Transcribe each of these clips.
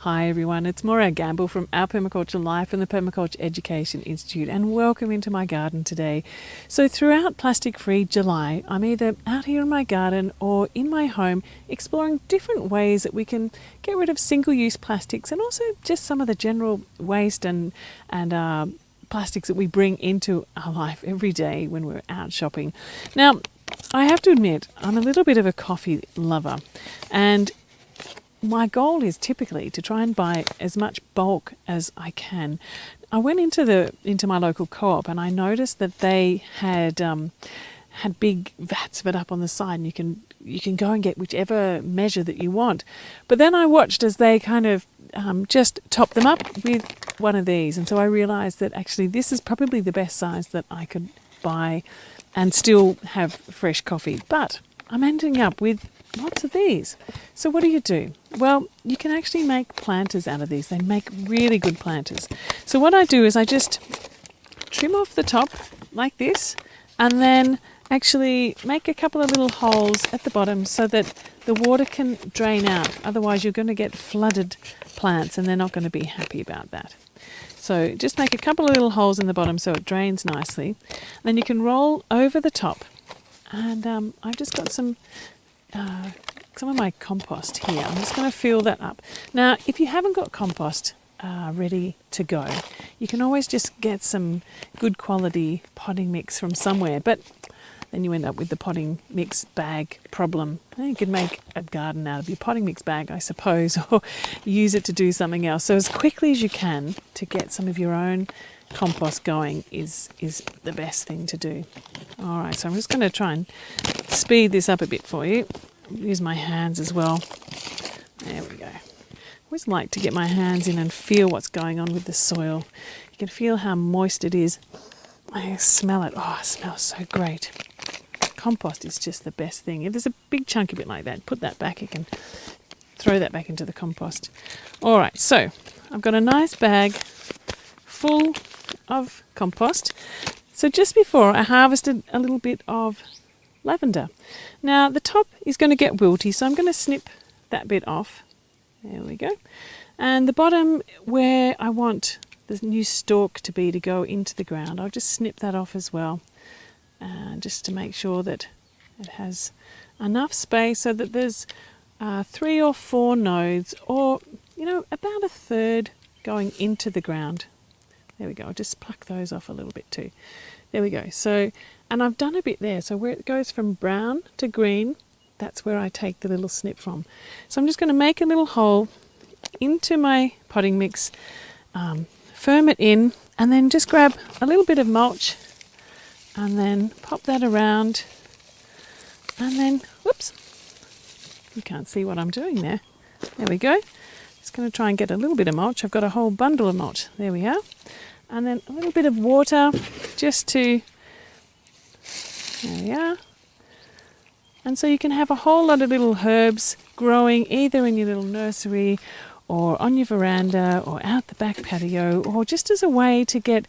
Hi everyone, it's Morag Gamble from Our Permaculture Life and the Permaculture Education Institute, and welcome into my garden today. So throughout Plastic Free July, I'm either out here in my garden or in my home exploring different ways that we can get rid of single-use plastics and also just some of the general waste and plastics that we bring into our life every day when we're out shopping. Now, I have to admit, I'm a little bit of a coffee lover, and my goal is typically to try and buy as much bulk as I can. I went into my local co-op and I noticed that they had big vats of it up on the side, and you can go and get whichever measure that you want. But then I watched as they kind of just topped them up with one of these, and so I realised that actually this is probably the best size that I could buy and still have fresh coffee. But I'm ending up with lots of these. So what do? Well, you can actually make planters out of these. They make really good planters. So what I do is I just trim off the top like this, and then actually make a couple of little holes at the bottom so that the water can drain out. Otherwise you're going to get flooded plants and they're not going to be happy about that. So just make a couple of little holes in the bottom so it drains nicely. Then you can roll over the top, and I've just got some of my compost here. I'm just going to fill that up. Now, if you haven't got compost ready to go, you can always just get some good quality potting mix from somewhere, but then you end up with the potting mix bag problem. You can make a garden out of your potting mix bag, I suppose, or use it to do something else. So as quickly as you can to get some of your own compost going is the best thing to do. All right, so I'm just going to try and speed this up a bit for you. Use my hands as well. There we go. I always like to get my hands in and feel what's going on with the soil. You can feel how moist it is. I smell it. Oh, it smells so great. Compost is just the best thing. If there's a big chunk of it like that, put that back. You can throw that back into the compost. All right, so I've got a nice bag full of compost. So just before, I harvested a little bit of lavender. Now the top is going to get wilty, so I'm going to snip that bit off. There we go. And the bottom, where I want the new stalk to be to go into the ground, I'll just snip that off as well, just to make sure that it has enough space so that there's 3 or 4 nodes, or about a third going into the ground. There we go. I'll just pluck those off a little bit too. There we go. So, and I've done a bit there. So where it goes from brown to green, that's where I take the little snip from. So I'm just going to make a little hole into my potting mix, firm it in, and then just grab a little bit of mulch and then pop that around, and then, whoops, you can't see what I'm doing there. There we go. Just going to try and get a little bit of mulch. I've got a whole bundle of mulch. There we are. And then a little bit of water just to, there we are. And so you can have a whole lot of little herbs growing either in your little nursery or on your veranda or out the back patio, or just as a way to get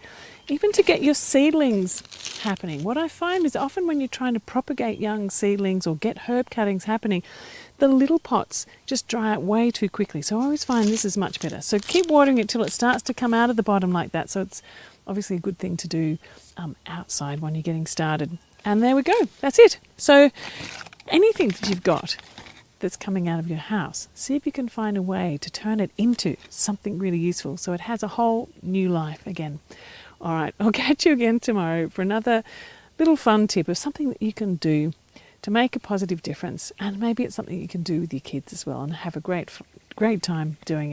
your seedlings happening. What I find is often when you're trying to propagate young seedlings or get herb cuttings happening, the little pots just dry out way too quickly. So I always find this is much better. So keep watering it till it starts to come out of the bottom like that. So it's obviously a good thing to do outside when you're getting started. And there we go. That's it. So anything that you've got that's coming out of your house, see if you can find a way to turn it into something really useful so it has a whole new life again. All right, I'll catch you again tomorrow for another little fun tip of something that you can do to make a positive difference, and maybe it's something you can do with your kids as well and have a great time doing it.